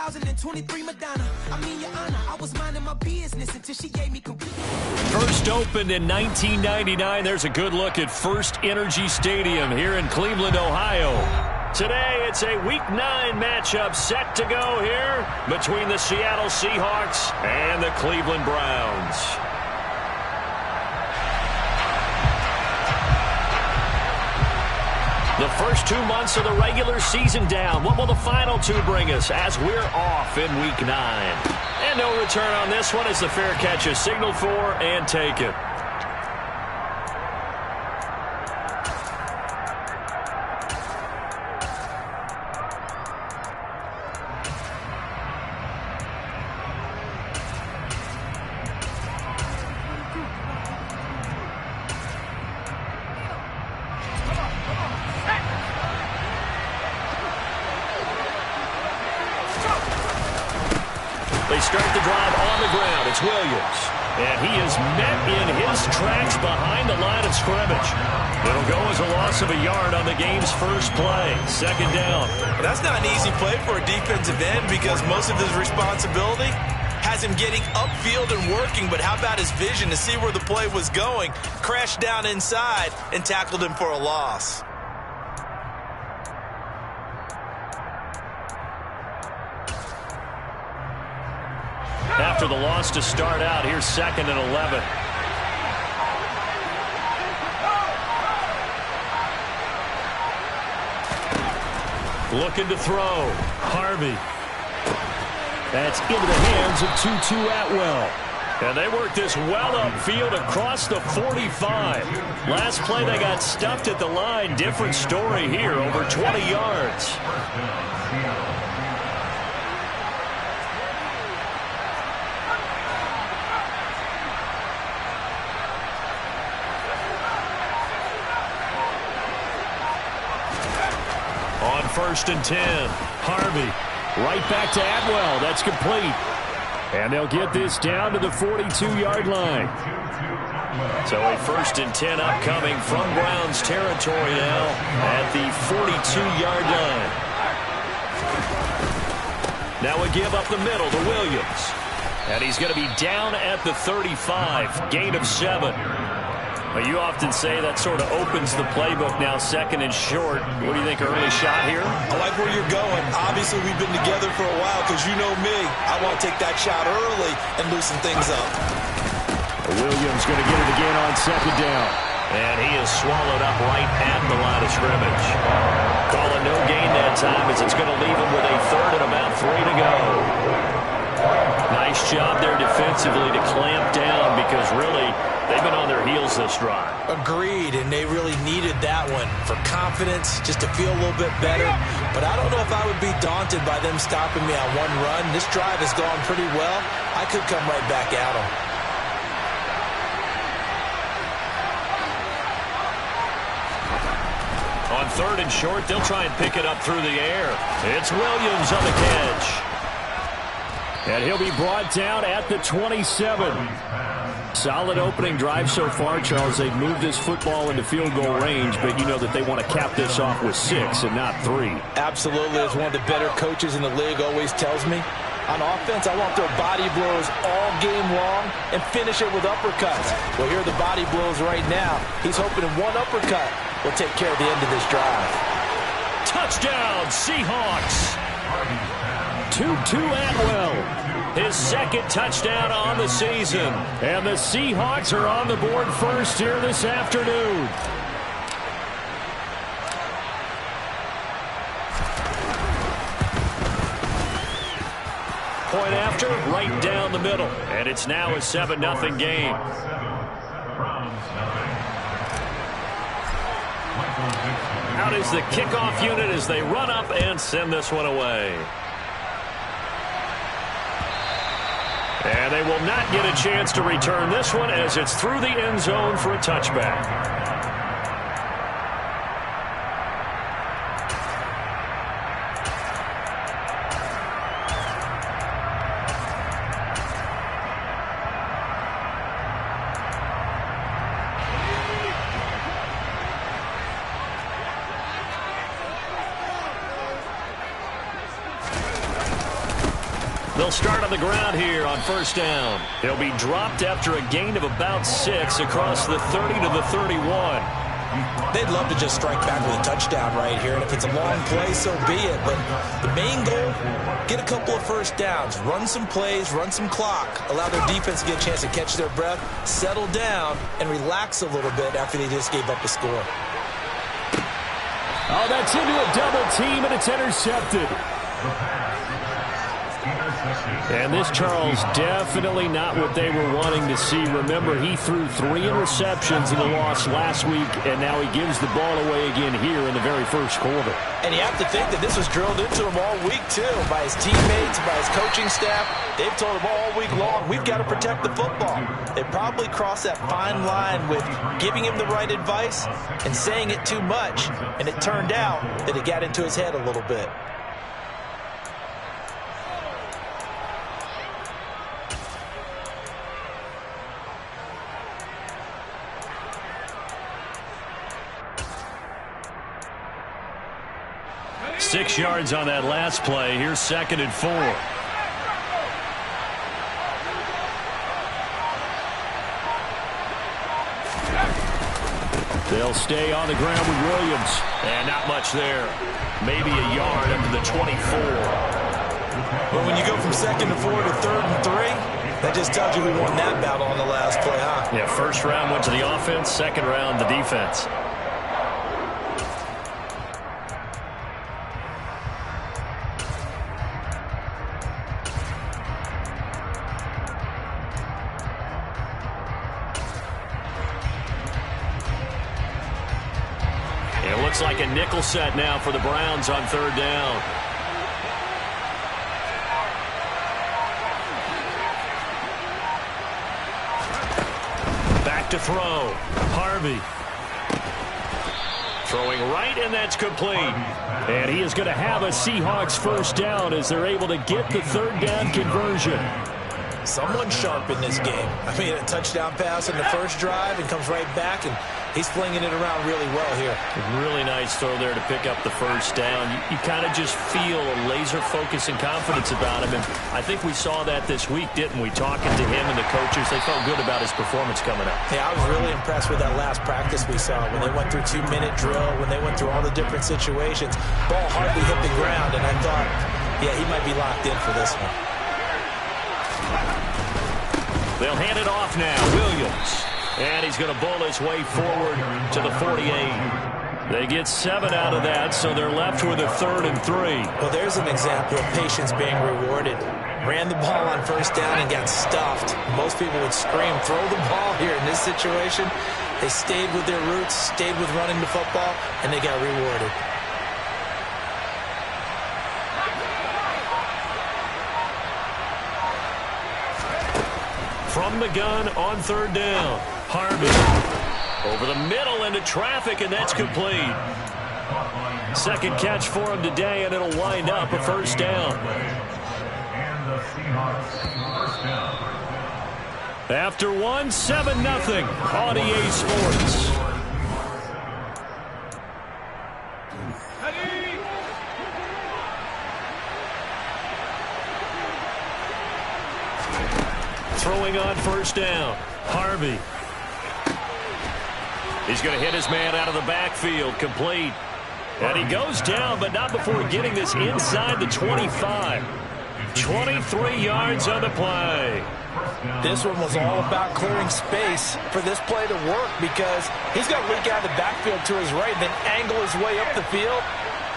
2023 Madonna. I mean, Your Honor, I was minding my business until she gave me complete. First opened in 1999. There's a good look at First Energy Stadium here in Cleveland, Ohio. Today, it's a Week 9 matchup set to go here between the Seattle Seahawks and the Cleveland Browns. The first 2 months of the regular season down. What will the final 2 bring us as we're off in Week 9? And no return on this one as the fair catch is signaled for and taken. They start the drive on the ground. It's Williams. And he is met in his tracks behind the line of scrimmage. It'll go as a loss of a yard on the game's first play. Second down. That's not an easy play for a defensive end because most of his responsibility has him getting upfield and working. But how about his vision to see where the play was going? Crashed down inside and tackled him for a loss. After the loss to start out, here's 2nd and 11. Looking to throw. Harvey. That's into the hands of Tutu Atwell. And they work this well upfield across the 45. Last play they got stuffed at the line. Different story here, over 20 yards. On 1st and 10, Harvey right back to Atwell. That's complete. And they'll get this down to the 42-yard line. So a 1st and 10 upcoming from Browns territory now at the 42-yard line. Now a give up the middle to Williams. And he's going to be down at the 35, gain of 7. Well, you often say that sort of opens the playbook now, 2nd and short. What do you think, early shot here? I like where you're going. Obviously, we've been together for a while because you know me. I want to take that shot early and loosen things up. Williams going to get it again on 2nd down. And he is swallowed up right at the line of scrimmage. Call a no gain that time as it's going to leave him with a 3rd and about 3 to go. Nice job there defensively to clamp down because really they've been on their heels this drive. Agreed, and they really needed that one for confidence, just to feel a little bit better. But I don't know if I would be daunted by them stopping me on one run. This drive has gone pretty well. I could come right back at them. On 3rd and short, they'll try and pick it up through the air. It's Williams on the catch. And he'll be brought down at the 27. Solid opening drive so far, Charles. They've moved this football into field goal range, but you know that they want to cap this off with 6 and not 3. Absolutely. As one of the better coaches in the league always tells me, on offense, I want their body blows all game long and finish it with uppercuts. Well, here are the body blows right now. He's hoping one uppercut will take care of the end of this drive. Touchdown, Seahawks. Tutu Atwell, his 2nd touchdown on the season. And the Seahawks are on the board first here this afternoon. Point after, right down the middle. And it's now a 7-0 game. Out is the kickoff unit as they run up and send this one away. And they will not get a chance to return this one as it's through the end zone for a touchback. They'll start on the ground here on first down. He'll be dropped after a gain of about 6 across the 30 to the 31. They'd love to just strike back with a touchdown right here, and if it's a long play, so be it. But the main goal, get a couple of first downs, run some plays, run some clock, allow their defense to get a chance to catch their breath, settle down, and relax a little bit after they just gave up a score. Oh, that's into a double team, and it's intercepted. And this, Charles, definitely not what they were wanting to see. Remember, he threw 3 interceptions in the loss last week, and now he gives the ball away again here in the very first quarter. And you have to think that this was drilled into him all week, too, by his teammates, by his coaching staff. They've told him all week long, we've got to protect the football. They probably crossed that fine line with giving him the right advice and saying it too much, and it turned out that it got into his head a little bit. Six yards on that last play. Here's 2nd and 4. They'll stay on the ground with Williams. And not much there. Maybe a yard up to the 24. Well, when you go from 2nd and 4 to 3rd and 3, that just tells you who won that battle on the last play, huh? Yeah, first round went to the offense, second round the defense. It looks like a nickel set now for the Browns on 3rd down. Back to throw. Harvey. Throwing right, and that's complete. And he is going to have a Seahawks first down as they're able to get the 3rd down conversion. Someone sharp in this game. I mean, a touchdown pass in the first drive and comes right back, and he's flinging it around really well here. Really nice throw there to pick up the first down. You kind of just feel a laser focus and confidence about him, and I think we saw that this week, didn't we? Talking to him and the coaches, they felt good about his performance coming up. Yeah, I was really impressed with that last practice we saw when they went through 2-minute drill, when they went through all the different situations. Ball hardly hit the ground, and I thought, yeah, he might be locked in for this one. They'll hand it off now. Williams. And he's going to bowl his way forward to the 48. They get 7 out of that, so they're left with a 3rd and 3. Well, there's an example of patience being rewarded. Ran the ball on first down and got stuffed. Most people would scream, throw the ball here. In this situation, they stayed with their roots, stayed with running the football, and they got rewarded. From the gun on 3rd down. Harvey over the middle into traffic, and that's complete. 2nd catch for him today, and it'll wind up a first down. After 1, 7-0 on EA Sports. Throwing on first down. Harvey. He's going to hit his man out of the backfield. Complete. And he goes down, but not before getting this inside the 25. 23 yards on the play. This one was all about clearing space for this play to work, because he's got to leak out of the backfield to his right, then angle his way up the field.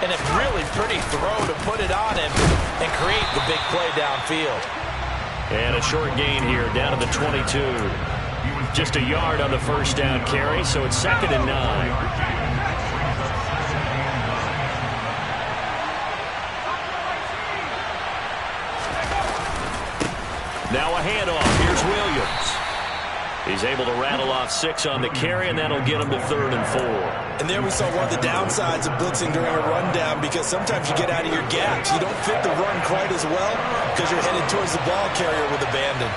And a really pretty throw to put it on him and create the big play downfield. And a short gain here down to the 22. Just a yard on the first down carry, so it's 2nd and 9. Now a handoff. Here's Williams. He's able to rattle off 6 on the carry, and that'll get him to 3rd and 4. And there we saw one of the downsides of blitzing during a rundown, because sometimes you get out of your gaps. You don't fit the run quite as well because you're headed towards the ball carrier with abandon.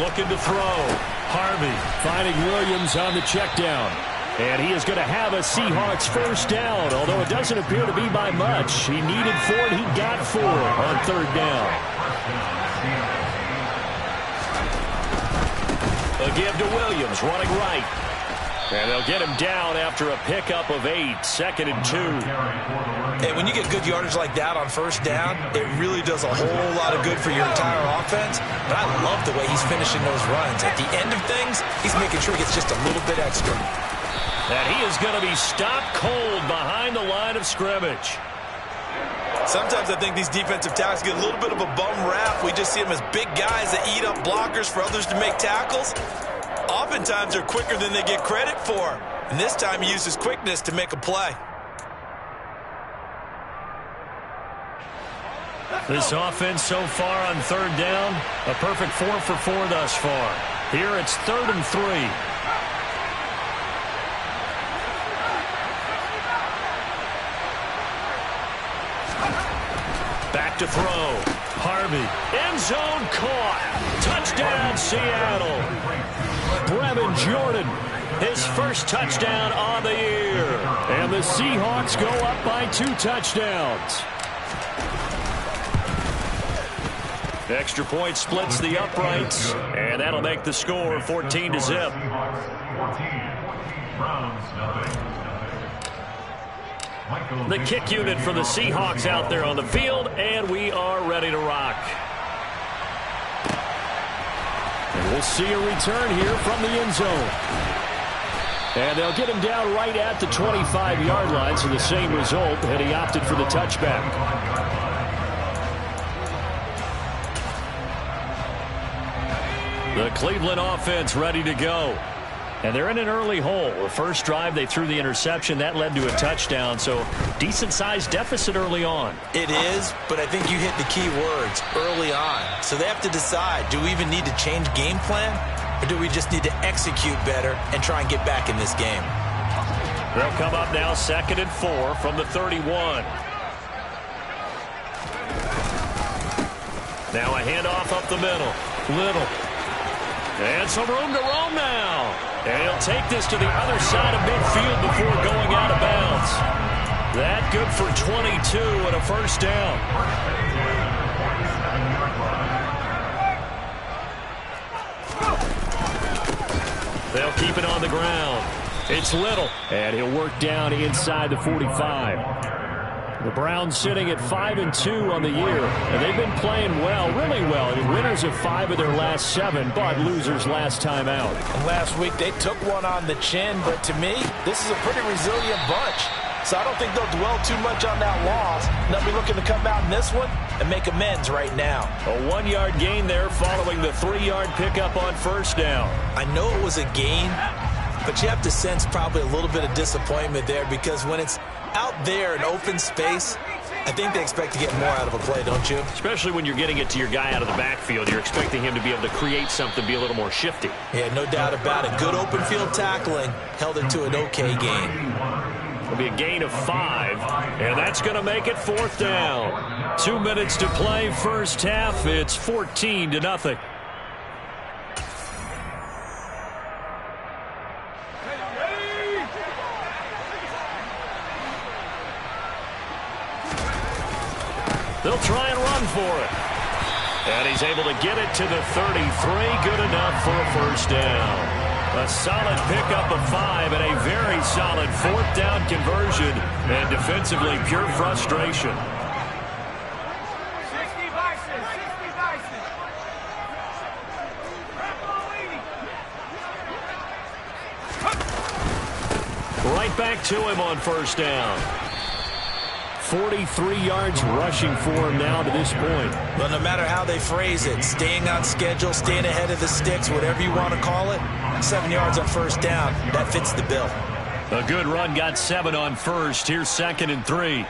Looking to throw. Harvey finding Williams on the check down. And he is going to have a Seahawks first down, although it doesn't appear to be by much. He needed 4, and he got 4 on third down. A give to Williams, running right. And they'll get him down after a pickup of 8, 2nd and 2. And when you get good yardage like that on first down, it really does a whole lot of good for your entire offense. But I love the way he's finishing those runs. At the end of things, he's making sure he gets just a little bit extra. And he is going to be stopped cold behind the line of scrimmage. Sometimes I think these defensive tackles get a little bit of a bum rap. We just see them as big guys that eat up blockers for others to make tackles. Oftentimes they're quicker than they get credit for. And this time he uses quickness to make a play. This offense so far on third down, a perfect 4 for 4 thus far. Here it's 3rd and 3. Back to throw. Harvey. End zone caught. Touchdown, Seattle. Brevin Jordan, his first touchdown on the year. And the Seahawks go up by 2 touchdowns. Extra point splits the uprights, and that'll make the score 14-0. The kick unit for the Seahawks out there on the field, and we are ready to rock. And we'll see a return here from the end zone. And they'll get him down right at the 25-yard line, so the same result, and he opted for the touchback. The Cleveland offense ready to go. And they're in an early hole. The first drive, they threw the interception. That led to a touchdown, so decent-sized deficit early on. It is, but I think you hit the key words, early on. So they have to decide, do we even need to change game plan, or do we just need to execute better and try and get back in this game? They'll come up now 2nd and 4 from the 31. Now a handoff up the middle. Little. And some room to roam now. And he'll take this to the other side of midfield before going out of bounds. That good for 22 and a first down. They'll keep it on the ground. It's Little. And he'll work down inside the 45. The Browns sitting at 5-2 on the year, and they've been playing well, really well. And winners of 5 of their last 7, but losers last time out. And last week they took one on the chin, but to me, this is a pretty resilient bunch. So I don't think they'll dwell too much on that loss. They'll be looking to come out in this one and make amends right now. A 1-yard gain there following the 3-yard pickup on first down. I know it was a gain, but you have to sense probably a little bit of disappointment there, because when it's out there in open space, I think they expect to get more out of a play, don't you? Especially when you're getting it to your guy out of the backfield. You're expecting him to be able to create something, be a little more shifty. Yeah, no doubt about it. Good open field tackling held it to an okay gain. It'll be a gain of 5, and that's going to make it 4th down. 2 minutes to play first half. It's 14-0. They'll try and run for it. And he's able to get it to the 33. Good enough for a first down. A solid pickup of 5 and a very solid 4th down conversion. And defensively, pure frustration. 60 Bison, 60 Bison. Right back to him on first down. 43 yards rushing for him now to this point. Well, no matter how they phrase it, staying on schedule, staying ahead of the sticks, whatever you want to call it, 7 yards on first down, that fits the bill. A good run, got 7 on first. Here's 2nd and 3.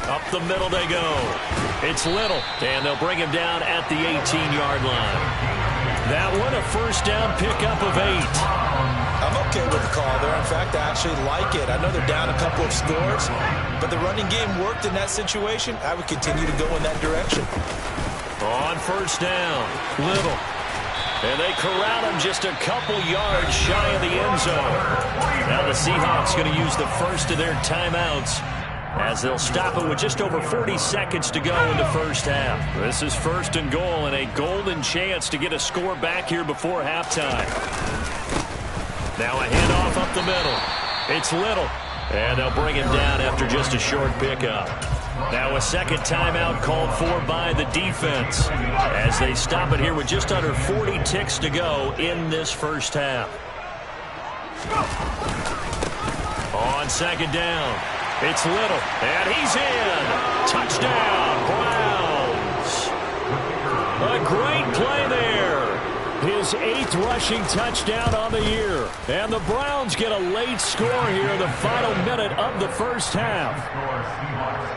Up the middle they go. It's Little, and they'll bring him down at the 18-yard line. That one, a first down pickup of 8. I'm okay with the call there. In fact, I actually like it. I know they're down a couple of scores, but the running game worked in that situation. I would continue to go in that direction. On first down, Little. And they corral him just a couple yards shy of the end zone. Now the Seahawks going to use the first of their timeouts as they'll stop it with just over 40 seconds to go in the first half. This is first and goal and a golden chance to get a score back here before halftime. Now a handoff up the middle. It's Little. And they'll bring him down after just a short pickup. Now a second timeout called for by the defense as they stop it here with just under 40 ticks to go in this first half. On second down, it's Little, and he's in. Touchdown, Browns. A great play there. His 8th rushing touchdown on the year. And the Browns get a late score here in the final minute of the first half.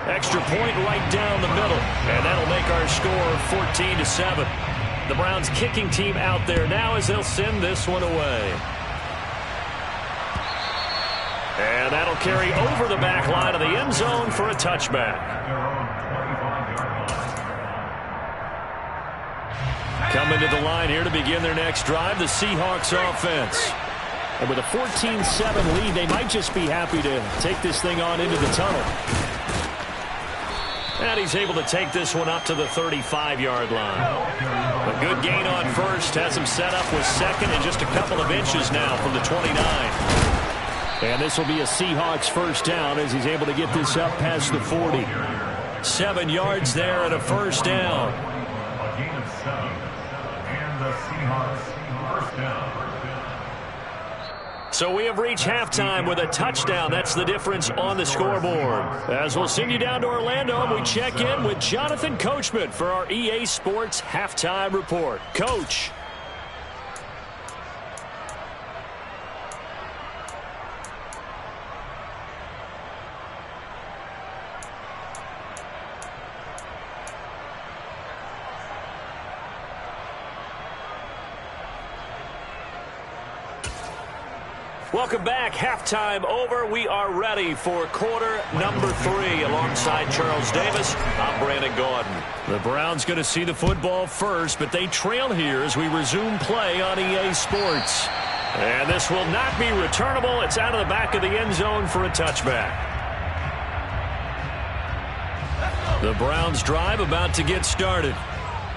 Extra point right down the middle. And that'll make our score 14-7. The Browns kicking team out there now as they'll send this one away. And that'll carry over the back line of the end zone for a touchback. Coming to the line here to begin their next drive, the Seahawks offense. And with a 14-7 lead, they might just be happy to take this thing on into the tunnel. And he's able to take this one up to the 35-yard line. A good gain on first has him set up with second and just a couple of inches now from the 29. And this will be a Seahawks first down as he's able to get this up past the 40. 7 yards there and a first down. So we have reached halftime with a touchdown. That's the difference on the scoreboard. As we'll send you down to Orlando, and we check in with Jonathan Coachman for our EA Sports Halftime Report. Coach. Welcome back. Halftime over. We are ready for quarter number 3. Alongside Charles Davis, I'm Brandon Gaudin. The Browns going to see the football first, but they trail here as we resume play on EA Sports. And this will not be returnable. It's out of the back of the end zone for a touchback. The Browns drive about to get started.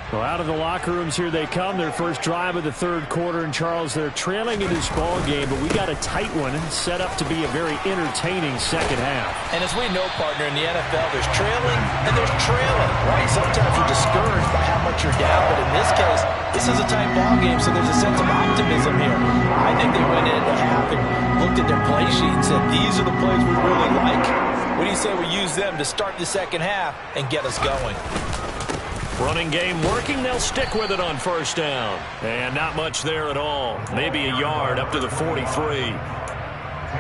Well, out of the locker rooms here they come. Their first drive of the third quarter. And, Charles, they're trailing in this ball game, but we got a tight one set up to be a very entertaining second half. And as we know, partner, in the NFL, there's trailing and there's trailing, right? Sometimes you're discouraged by how much you're down, but in this case, this is a tight ball game, so there's a sense of optimism here. I think they went into half and looked at their play sheet and said, these are the plays we really like. What do you say we use them to start the second half and get us going? Running game working. They'll stick with it on first down. And not much there at all. Maybe a yard up to the 43.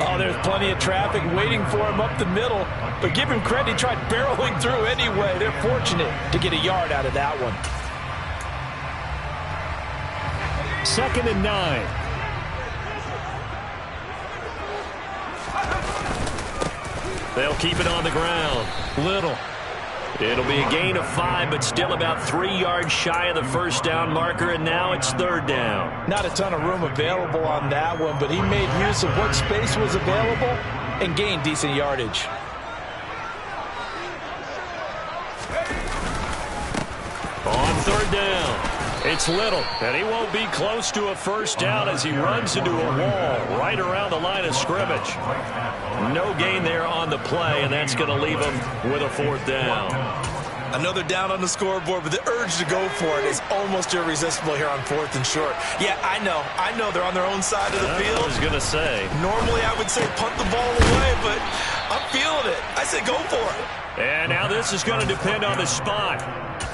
Oh, there's plenty of traffic waiting for him up the middle. But give him credit, he tried barreling through anyway. They're fortunate to get a yard out of that one. 2nd and 9. They'll keep it on the ground. Little. It'll be a gain of 5, but still about 3 yards shy of the first down marker, and now it's third down. Not a ton of room available on that one, but he made use of what space was available and gained decent yardage. On third down, it's Little, and he won't be close to a first down as he runs into a wall right around the line of scrimmage. No gain there on the play, and that's going to leave him with a fourth down. Another down on the scoreboard, but the urge to go for it is almost irresistible here on 4th and short. Yeah, I know they're on their own side of the field. I was going to say. Normally I would say punt the ball away, but I'm feeling it. I say go for it. And now this is going to depend on the spot.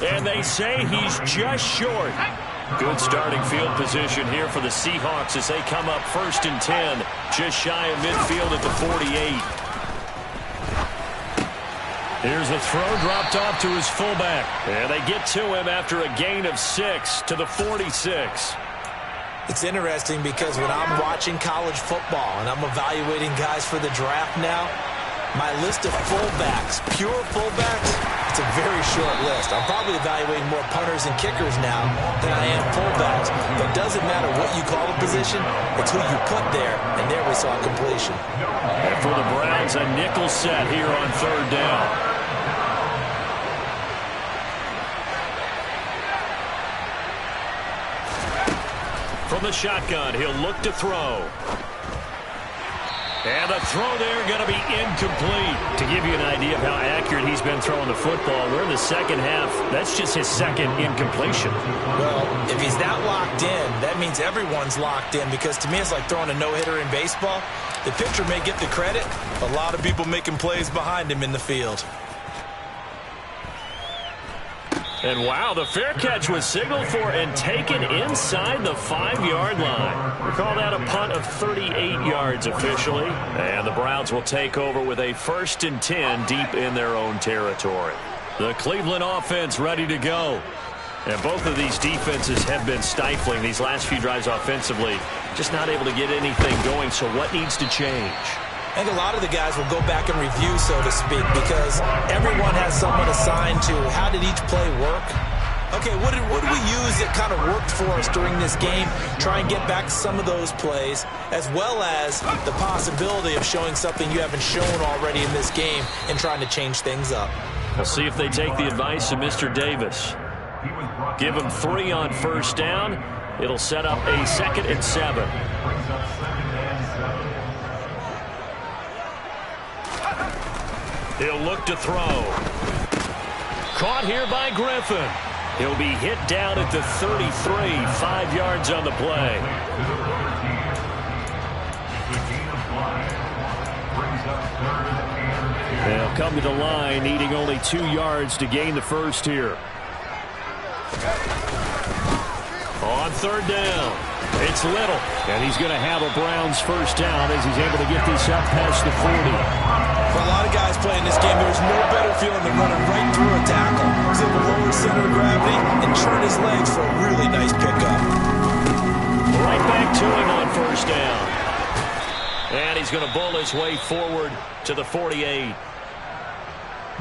And they say he's just short. Good starting field position here for the Seahawks as they come up 1st and 10, just shy of midfield at the 48. Here's a throw dropped off to his fullback. And they get to him after a gain of 6 to the 46. It's interesting because when I'm watching college football and I'm evaluating guys for the draft now, my list of fullbacks, pure fullbacks, it's a very short list. I'm probably evaluating more punters and kickers now than I am fullbacks. But it doesn't matter what you call the position, it's who you put there, and there we saw completion. And for the Browns, a nickel set here on third down. From the shotgun, he'll look to throw. And the throw there going to be incomplete. To give you an idea of how accurate he's been throwing the football, we're in the second half. That's just his second incompletion. Well, if he's that locked in, that means everyone's locked in, because to me it's like throwing a no-hitter in baseball. The pitcher may get the credit, a lot of people making plays behind him in the field. And wow, the fair catch was signaled for and taken inside the 5-yard line. We call that a punt of 38 yards officially. And the Browns will take over with a 1st and 10 deep in their own territory. The Cleveland offense ready to go. And both of these defenses have been stifling these last few drives offensively. Just not able to get anything going, so what needs to change? I think a lot of the guys will go back and review, so to speak, because everyone has someone assigned to how did each play work. Okay, what did we use that kind of worked for us during this game? Try and get back to some of those plays, as well as the possibility of showing something you haven't shown already in this game and trying to change things up. We'll see if they take the advice of Mr. Davis. Give him 3 on 1st down. It'll set up a 2nd and 7. He'll look to throw. Caught here by Griffin. He'll be hit down at the 33, 5 yards on the play. They'll come to the line, needing only 2 yards to gain the first here. On 3rd down, it's Little. And he's going to have a Browns 1st down as he's able to get this up past the 40. For a lot of guys playing this game, there's no better feeling than running right through a tackle. He's able to lower center of gravity and turn his legs for a really nice pickup. Right back to him on 1st down. And he's going to bull his way forward to the 48.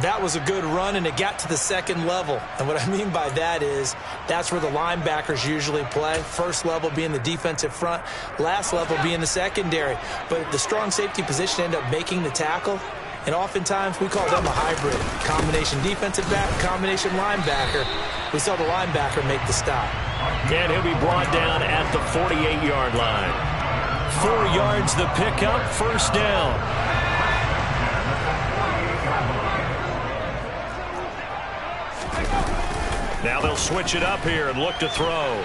That was a good run, and it got to the 2nd level. And what I mean by that is that's where the linebackers usually play. 1st level being the defensive front, last level being the secondary. But the strong safety position ended up making the tackle. And oftentimes we call them a hybrid. Combination defensive back, combination linebacker. We saw the linebacker make the stop. And he'll be brought down at the 48-yard line. 4 yards the pickup, 1st down. Now they'll switch it up here and look to throw.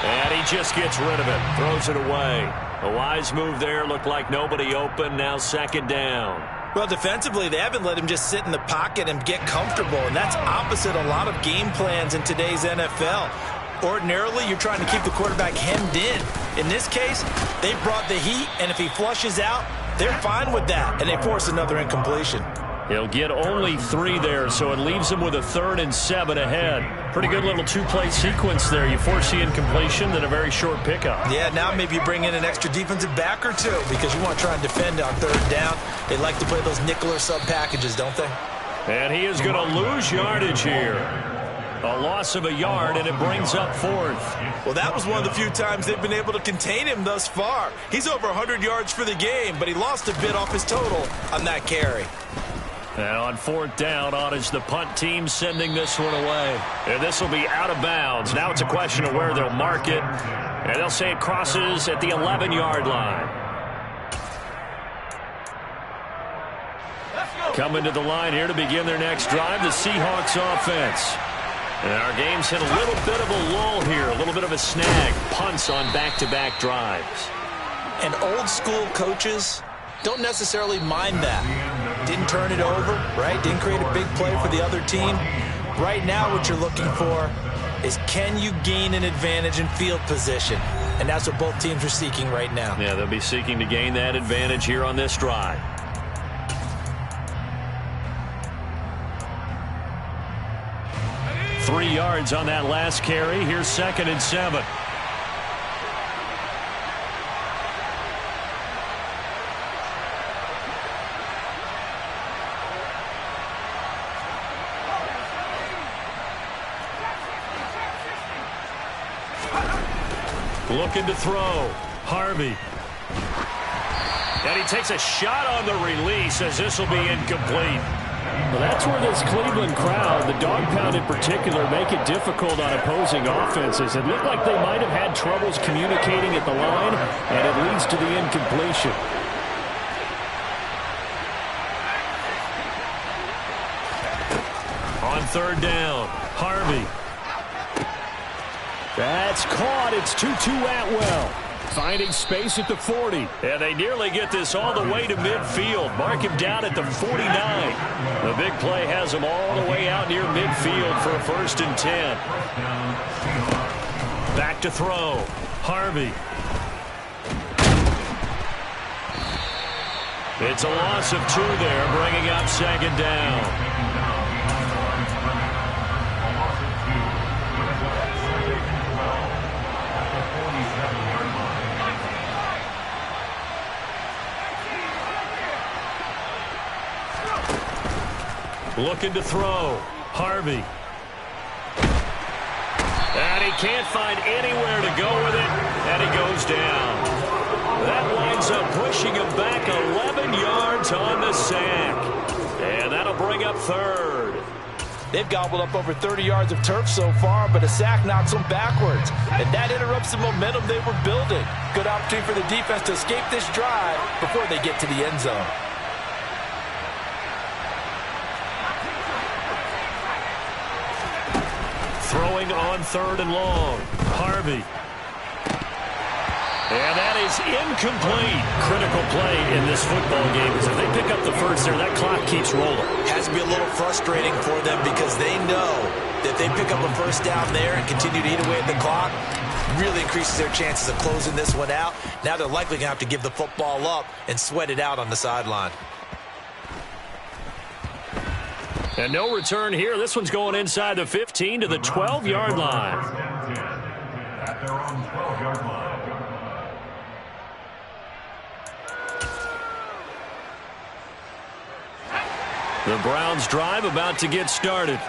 And he just gets rid of it, throws it away. A wise move there, looked like nobody open, now 2nd down. Well, defensively, they haven't let him just sit in the pocket and get comfortable, and that's opposite a lot of game plans in today's NFL. Ordinarily, you're trying to keep the quarterback hemmed in. In this case, they brought the heat, and if he flushes out, they're fine with that, and they force another incompletion. He'll get only 3 there, so it leaves him with a 3rd and 7 ahead. Pretty good little 2-play sequence there. You force the incompletion, then a very short pickup. Yeah, now maybe you bring in an extra defensive back or 2 because you want to try and defend on 3rd down. They like to play those nickel or sub packages, don't they? And he is going to lose yardage here. A loss of a yard, and it brings up 4th. Well, that was one of the few times they've been able to contain him thus far. He's over 100 yards for the game, but he lost a bit off his total on that carry. And on 4th down, on is the punt team sending this one away. And this will be out of bounds. Now it's a question of where they'll mark it. And they'll say it crosses at the 11-yard line. Coming to the line here to begin their next drive, the Seahawks offense. And our game's hit a little bit of a lull here, a little bit of a snag. Punts on back-to-back drives. And old-school coaches don't necessarily mind that. Didn't turn it over, right? Didn't create a big play for the other team. Right now what you're looking for is can you gain an advantage in field position? And that's what both teams are seeking right now. Yeah, they'll be seeking to gain that advantage here on this drive. Three yards on that last carry. Here's 2nd and 7. Looking to throw. Harvey. And he takes a shot on the release as this will be incomplete. Well, that's where this Cleveland crowd, the dog pound in particular, make it difficult on opposing offenses. It looked like they might have had troubles communicating at the line, and it leads to the incompletion. On third down, Harvey. That's caught. It's Tutu Atwell. Finding space at the 40. And they nearly get this all the way to midfield. Mark him down at the 49. The big play has him all the way out near midfield for a 1st and 10. Back to throw. Harvey. It's a loss of 2 there, bringing up 2nd down. Looking to throw. Harvey. And he can't find anywhere to go with it, and he goes down. That winds up pushing him back 11 yards on the sack. And that'll bring up 3rd. They've gobbled up over 30 yards of turf so far, but a sack knocks them backwards. And that interrupts the momentum they were building. Good opportunity for the defense to escape this drive before they get to the end zone. Throwing on 3rd and long. Harvey. And that is incomplete. Critical play in this football game is if they pick up the first there, that clock keeps rolling. Has to be a little frustrating for them because they know that if they pick up a 1st down there and continue to eat away at the clock, really increases their chances of closing this one out. Now they're likely going to have to give the football up and sweat it out on the sideline. And no return here. This one's going inside the 15 to the 12-yard line. At their own 12-yard line. The Browns drive about to get started.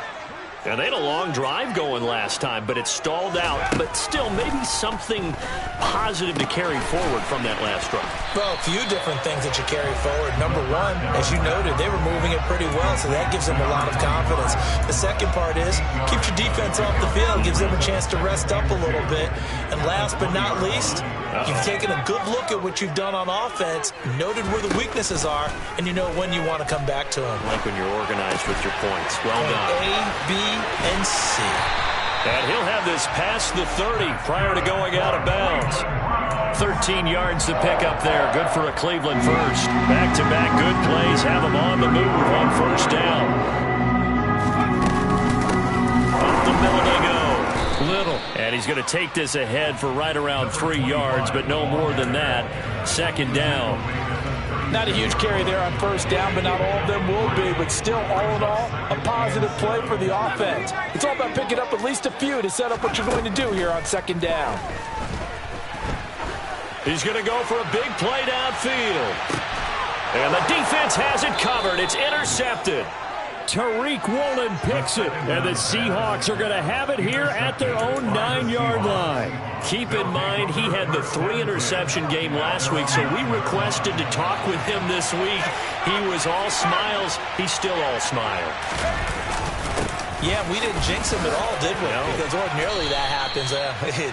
And they had a long drive going last time, but it stalled out. But still, maybe something positive to carry forward from that last drive. Well, a few different things that you carry forward. Number one, as you noted, they were moving it pretty well, so that gives them a lot of confidence. The second part is, keeps your defense off the field, gives them a chance to rest up a little bit. And last but not least, you've taken a good look at what you've done on offense, noted where the weaknesses are, and you know when you want to come back to them. Like when you're organized with your points. Well done. A, B, and C. And he'll have this past the 30 prior to going out of bounds. 13 yards to pick up there. Good for a Cleveland first. Back-to-back good plays have them on the move on 1st down. Up the middle they go. Little. And he's going to take this ahead for right around 3 yards, but no more than that. 2nd down. Not a huge carry there on 1st down, but not all of them will be. But still, all in all, a positive play for the offense. It's all about picking up at least a few to set up what you're going to do here on 2nd down. He's going to go for a big play downfield. And the defense has it covered. It's intercepted. Tariq Woolen picks it, and the Seahawks are going to have it here at their own 9-yard line. Keep in mind, he had the 3-interception game last week, so we requested to talk with him this week. He was all smiles. He's still all smile. Yeah, we didn't jinx him at all, did we? No. Because ordinarily that happens,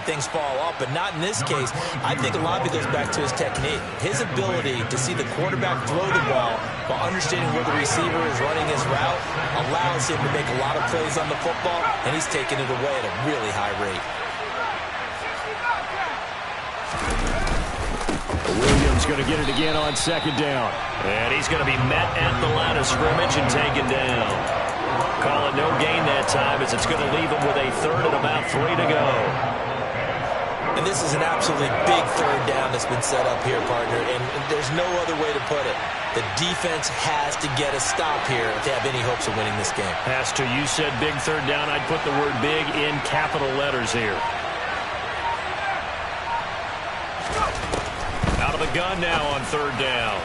things fall off, but not in this case. I think a lot of it goes back to his technique. His ability to see the quarterback throw the ball while understanding where the receiver is running his route allows him to make a lot of plays on the football, and he's taking it away at a really high rate. Williams going to get it again on 2nd down. And he's going to be met at the line of scrimmage and taken down. Call it no gain that time as it's going to leave him with a 3rd and about 3 to go. And this is an absolutely big 3rd down that's been set up here, partner, and there's no other way to put it. The defense has to get a stop here if they have any hopes of winning this game. Has to. You said big 3rd down. I'd put the word big in capital letters here. Out of the gun now on 3rd down.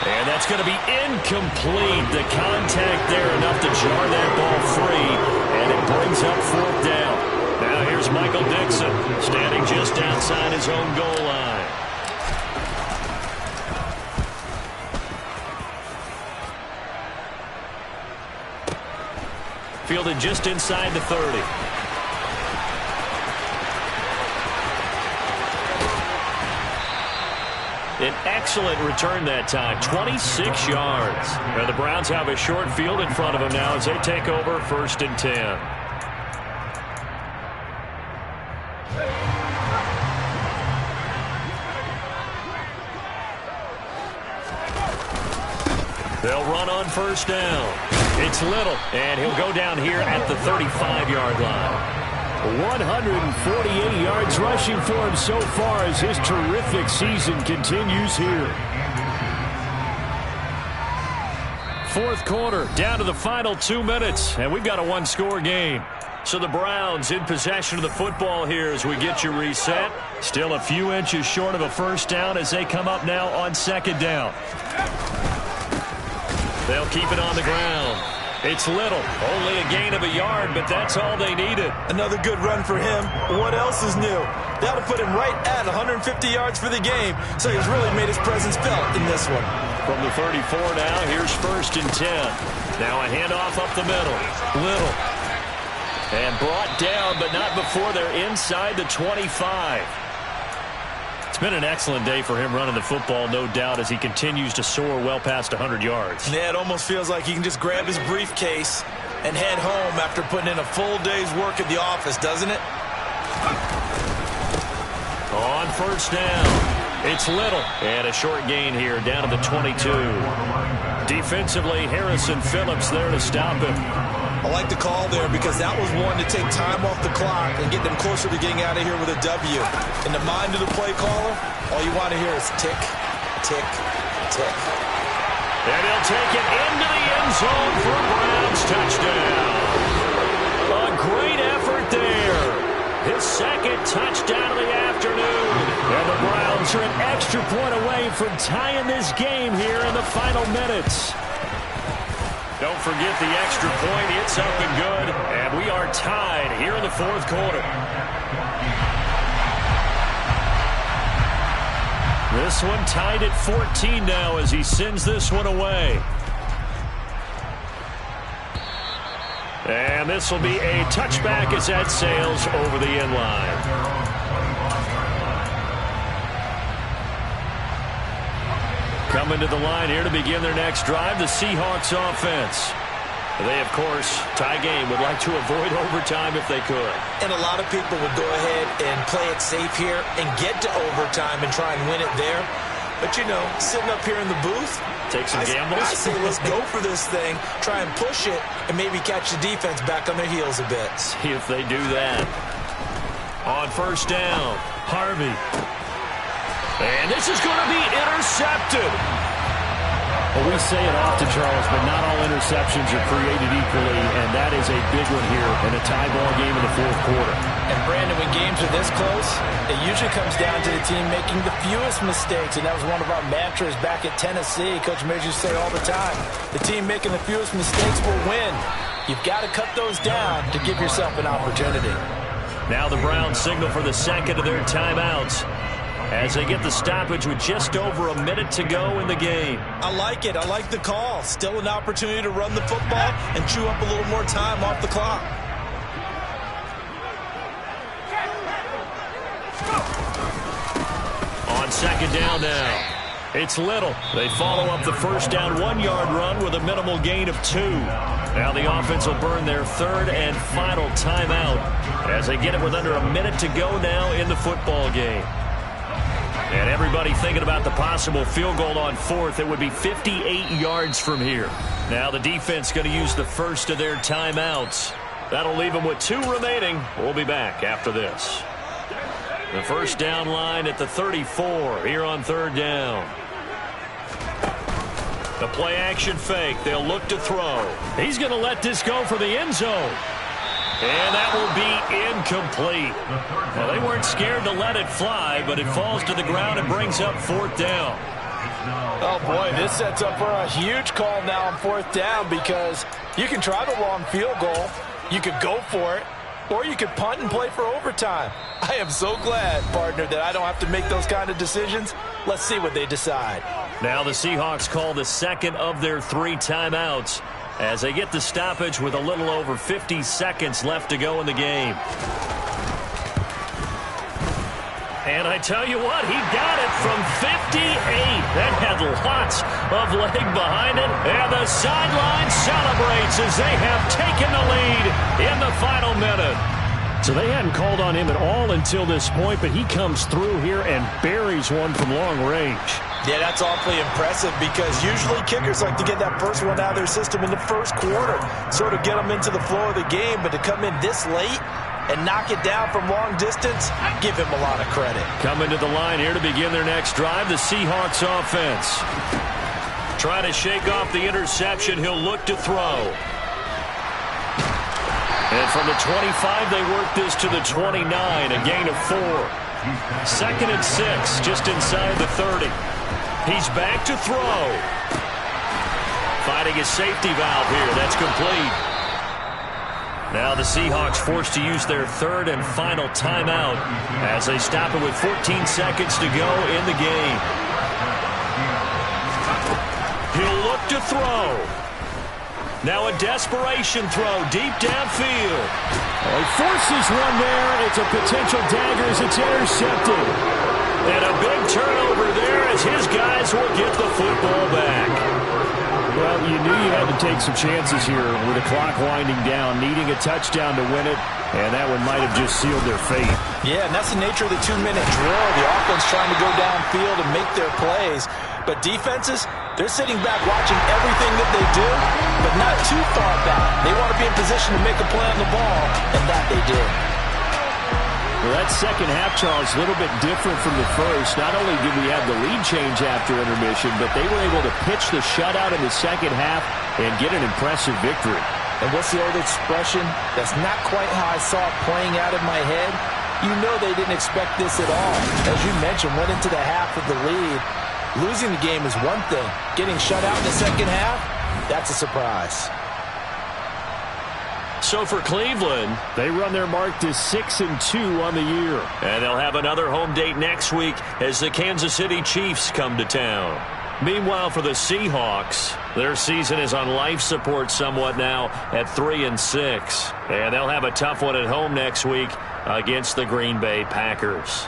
And that's going to be incomplete. The contact there enough to jar that ball free, and it brings up 4th down. Now here's Here's Michael Dixon, standing just outside his own goal line. Fielded just inside the 30. An excellent return that time, 26 yards. And the Browns have a short field in front of them now as they take over 1st and 10. They'll run on 1st down. It's Little, and he'll go down here at the 35-yard line. 148 yards rushing for him so far as his terrific season continues here. 4th quarter, down to the final 2 minutes, and we've got a one-score game. So the Browns in possession of the football here as we get you reset. Still a few inches short of a 1st down as they come up now on 2nd down. They'll keep it on the ground. It's Little. Only a gain of a yard, but that's all they needed. Another good run for him. What else is new? That'll put him right at 150 yards for the game, so he's really made his presence felt in this one. From the 34 now, here's 1st and 10. Now a handoff up the middle. Little. And brought down, but not before they're inside the 25. It's been an excellent day for him running the football, no doubt, as he continues to soar well past 100 yards. Yeah, it almost feels like he can just grab his briefcase and head home after putting in a full day's work at the office, doesn't it? On 1st down, it's Little. And a short gain here down to the 22. Defensively, Harrison Phillips there to stop him. I like the call there because that was one to take time off the clock and get them closer to getting out of here with a W. In the mind of the play caller, all you want to hear is tick, tick, tick. And he'll take it into the end zone for a Browns touchdown. A great effort there. His 2nd touchdown of the afternoon. And the Browns are an extra point away from tying this game here in the final minutes. Don't forget the extra point. It's up and good. And we are tied here in the 4th quarter. This one tied at 14 now as he sends this one away. And this will be a touchback as that sails over the end line. Coming to the line here to begin their next drive, the Seahawks offense. They, of course, tie game, would like to avoid overtime if they could. And a lot of people would go ahead and play it safe here and get to overtime and try and win it there. But, you know, sitting up here in the booth, take some gambles. I say let's go for this thing, try and push it, and maybe catch the defense back on their heels a bit. See if they do that. On 1st down, Harvey. And this is going to be intercepted. Well, we say it often, Charles, but not all interceptions are created equally, and that is a big one here in a tie ball game in the 4th quarter. And, Brandon, when games are this close, it usually comes down to the team making the fewest mistakes, and that was one of our mantras back at Tennessee. Coach Midge used to say all the time, the team making the fewest mistakes will win. You've got to cut those down to give yourself an opportunity. Now the Browns signal for the 2nd of their timeouts as they get the stoppage with just over a minute to go in the game. I like it. I like the call. Still an opportunity to run the football and chew up a little more time off the clock. On 2nd down now, it's Little. They follow up the 1st down 1-yard run with a minimal gain of 2. Now the offense will burn their 3rd and final timeout as they get it with under a minute to go now in the football game. And everybody thinking about the possible field goal on 4th. It would be 58 yards from here. Now the defense going to use the 1st of their timeouts. That'll leave them with 2 remaining. We'll be back after this. The 1st down line at the 34 here on 3rd down. The play action fake. They'll look to throw. He's going to let this go for the end zone. And that will be incomplete. Well, they weren't scared to let it fly, but it falls to the ground and brings up 4th down. Oh, boy, this sets up for a huge call now on 4th down because you can try the long field goal. You could go for it. Or you could punt and play for overtime. I am so glad, partner, that I don't have to make those kind of decisions. Let's see what they decide. Now the Seahawks call the second of their 3 timeouts as they get the stoppage with a little over 50 seconds left to go in the game. And I tell you what, he got it from 58. That had lots of leg behind it. And the sideline celebrates as they have taken the lead in the final minute. So they hadn't called on him at all until this point, but he comes through here and buries one from long range. Yeah, that's awfully impressive because usually kickers like to get that first one out of their system in the first quarter, sort of get them into the flow of the game, but to come in this late and knock it down from long distance, give him a lot of credit. Coming to the line here to begin their next drive, the Seahawks offense. Trying to shake off the interception, he'll look to throw. And from the 25, they work this to the 29, a gain of 4. 2nd and 6, just inside the 30. He's back to throw. Finding a safety valve here, that's complete. Now the Seahawks forced to use their 3rd and final timeout as they stop it with 14 seconds to go in the game. He'll look to throw. Now a desperation throw deep downfield. He forces one there. It's a potential dagger as it's intercepted. And a big turnover there as his guys will get the football back. Well, you knew you had to take some chances here with the clock winding down, needing a touchdown to win it, and that one might have just sealed their fate. Yeah, and that's the nature of the 2-minute drill. The offense trying to go downfield and make their plays. But defenses, they're sitting back watching everything that they do, but not too far back. They want to be in position to make a play on the ball, and that they did. Well, that second half, Charles, a little bit different from the first. Not only did we have the lead change after intermission, but they were able to pitch the shutout in the second half and get an impressive victory. And what's the old expression? That's not quite how I saw it playing out in my head. You know they didn't expect this at all. As you mentioned, went into the half with the lead. Losing the game is one thing. Getting shut out in the second half, that's a surprise. So for Cleveland, they run their mark to 6-2 on the year. And they'll have another home date next week as the Kansas City Chiefs come to town. Meanwhile, for the Seahawks, their season is on life support somewhat now at 3-6. And they'll have a tough one at home next week against the Green Bay Packers.